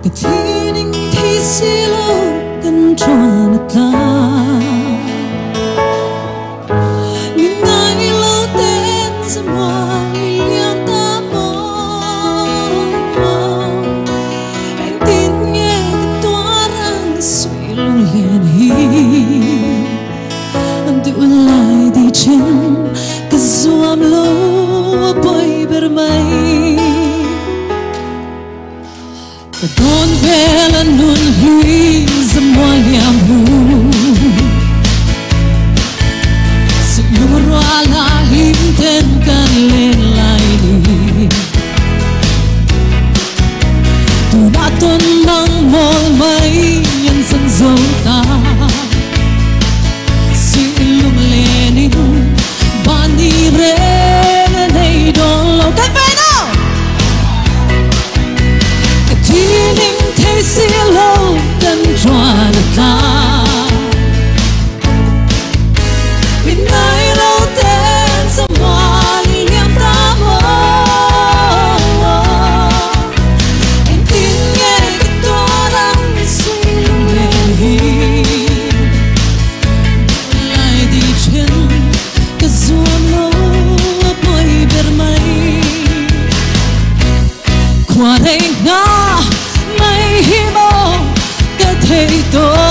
Katining tisilo kan chuanata Minai lo ten semua miliang tamo Anh tin nghe cái toan suy lung liền hi Anh tự lại đi trên cái zoom lâu bơi bermai Don vela nun hui semua yang hu Seluruh lahim tenkan len laini Tunaton mang mol mai yan san zota Silum lening bani re nei don lo kan vena Tining thấy xí lâu cần choan ta Bên ai lâu tên sa hoa liam ta mơ Anh tin nghe cái toa đang suy lên hi Lại đi trên cái ruộng lâu bơi bermai Qua đây ngã Hãy subscribe cho kênh Ghiền Mì Gõ để không bỏ lỡ